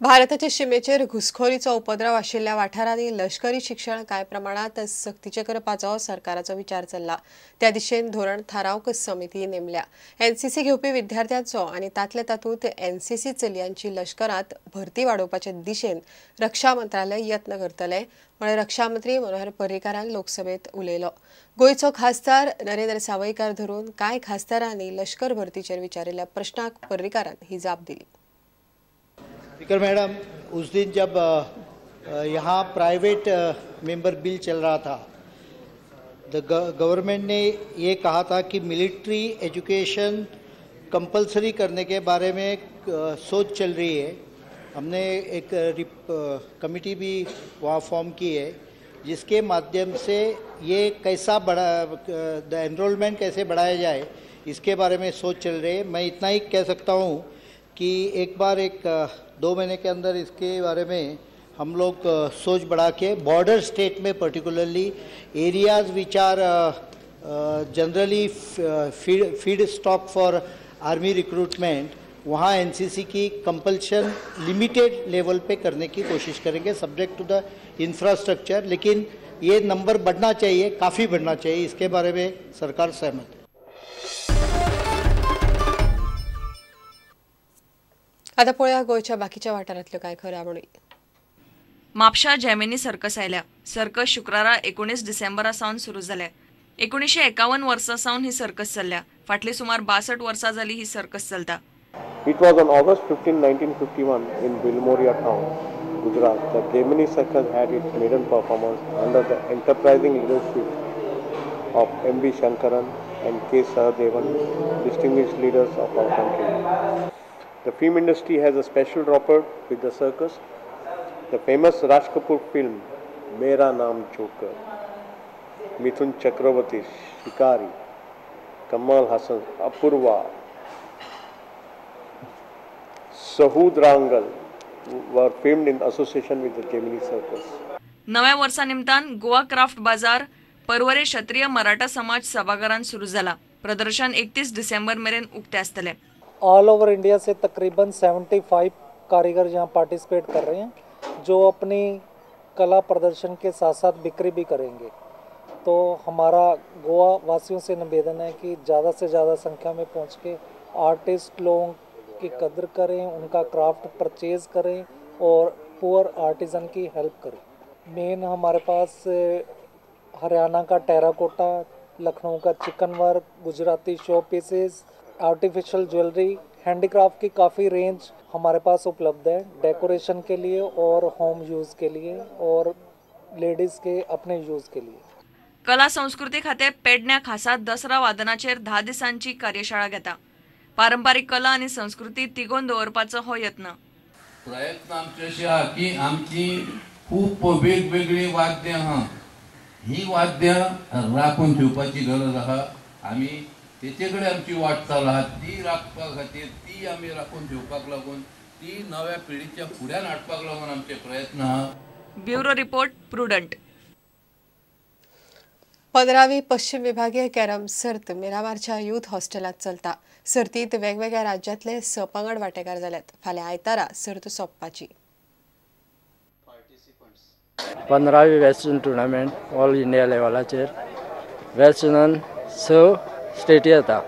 भारताच्या शिमेचेर घुसखोरीचो उपद्रव आशिल्ल्या वाठारांनी लष्करी शिक्षण कांय प्रमाणात सक्तीचे करपाचो सरकाराचो विचार चल्ला। त्या दिशेन धोरण थारावक समिती नेमल्या। एनसीसी घेवपी विद्यार्थ्यांचो आनी तातले तातूंत एनसीसी चलयांची लष्करांत भरती वाडोवपाचे दिशेन रक्षा मंत्रालय यत्न करतले, म्हण रक्षा मंत्री मनोहर पर्रीकारान लोकसभेत उलयलो। गोंयचो खासदार नरेंद्र सावयकार धरून कांय खासदारांनी लष्कर भरतीचेर विचारिल्ल्या प्रश्नाक पर्रीकारान ही जाप दिली। स्पीकर मैडम, उस दिन जब यहाँ प्राइवेट मेंबर बिल चल रहा था, गवर्नमेंट ने ये कहा था कि मिलिट्री एजुकेशन कंपलसरी करने के बारे में सोच चल रही है। हमने एक कमिटी भी वहाँ फॉर्म की है, जिसके माध्यम से ये कैसा एनरोलमेंट कैसे बढ़ाया जाए इसके बारे में सोच चल रही है। मैं इतना ही कह सकता हूँ कि एक बार 2 महीने के अंदर इसके बारे में हम लोग सोच बढ़ा के बॉर्डर स्टेट में particularly areas which are generally feed stock for army recruitment, वहाँ एनसीसी की कंपल्शन लिमिटेड लेवल पे करने की कोशिश करेंगे, सब्जेक्ट टू द इंफ्रास्ट्रक्चर। लेकिन ये नंबर बढ़ना चाहिए, काफ़ी बढ़ना चाहिए, इसके बारे में सरकार सहमत है। आता पळया गोयच्या बाकीच्या वाठारांतल्यो कांय घडामोडी। म्हापशा जेमिनी सर्कस आयल्या। सर्कस शुक्रारा 19 डिसेंबरा सावन सुरू जाल्या। 1951 वर्सा सावन ही सर्कस चल्ल्या। फाटली सुमार 62 वर्सां जाली ही सर्कस चलता। It was on August 15, 1951 in Bilmoria town, Gujarat, that Gemini Circus had its maiden performance under the enterprising leadership of M.B. Shankaran and K. Sahadevan, distinguished leaders of our country. The film industry has a special rapport with the circus. The famous Raj Kapoor film Mera Naam Joker, Mithun Chakravarti, Shikari, Kamal Hassan, Apurva, Sahud Rangal were filmed in association with the Gemini Circus. नव्या वर्सा निमतान Goa craft बाजार परवरे क्षत्रिय मराठा समाज सभागारान सुरू जाला। प्रदर्शन 31 डिसेंबर मेरेन उक्ते आसतले। ऑल ओवर इंडिया से तकरीबन 75 कारीगर यहाँ पार्टिसिपेट कर रहे हैं, जो अपनी कला प्रदर्शन के साथ साथ बिक्री भी करेंगे। तो हमारा गोवा वासियों से निवेदन है कि ज़्यादा से ज़्यादा संख्या में पहुँच के आर्टिस्ट लोगों की कदर करें, उनका क्राफ्ट परचेज़ करें और पुअर आर्टिज़न की हेल्प करें। मेन हमारे पास हरियाणा का टेराकोटा, लखनऊ का chicken work, Gujarati show pieces, artificial jewellery, handicraft की काफ़ी रेंज हमारे पास उपलब्ध है, डेकोरेशन के लिए और होम यूज़ के लिए और लेडीज़ के अपने यूज़ के लिए। कला संस्कृती खाते पेडण्या खासा दसरा वादनाचेर 10 दिसांची कार्यशाळा घेता। पारंपारीक कला आणि संस्कृती तिगोवन दवरपाचो हो यत्न। प्रयत्न आमचे अशे आहा की आमची खूप वेगवेगळी वाद्य आहा, ही वाद्य राखून ठेवपाची गरज आहा। आमी तेचेकडे आमची वाटचाल आहा, ती राखपा खातीर ती आमी राखून ठेवपाक लागून ती नव्या पिढीच्या फुड्यान हाडपाक लागून आमचे प्रयत्न आहा। Bureau report prudent. 15वी पश्चिम विभागीय कॅरम सर्त मिरामारच्या युथ हॉस्टेलात चलता। सर्तीत वेगवेगळ्या राज्यांतले 6 पंगड वांटेकार जाल्यात। फाल्यां आयतारा सर्त सोंपपाची। 15वी वेस्टर्न टुर्नामेंट ऑल इंडिया लेवलाचेर वेस्टर्नान 6 स्टेटी येता।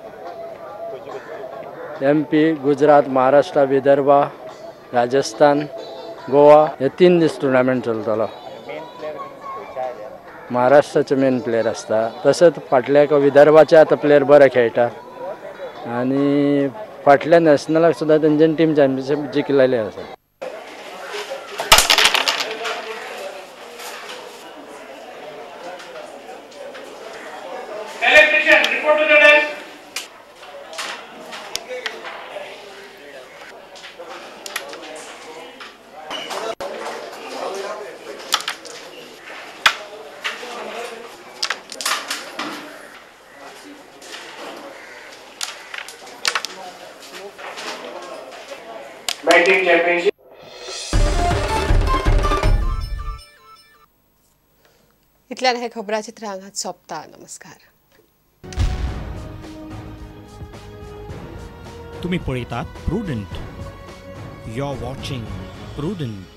MP, गुजरात, महाराष्ट्र, विदर्भा, राजस्थान, गोवा हे 3 दीस टुर्नामेंट चलतलो। महाराष्ट्राचे मेन प्लेयर आसता, तसंच फाटल्या विदर्भाचे आता प्लेयर बरे खेळटा आणि फाटल्या नॅशनलाक सुद्दां तेंच्यानी टीम चॅम्पियनशीप जिखलेले आसा। इतल्यान हे खबराचित्र हांगाच सोंपता। नमस्कार। तुम्ही पळयतात Prudent. You are watching prudent.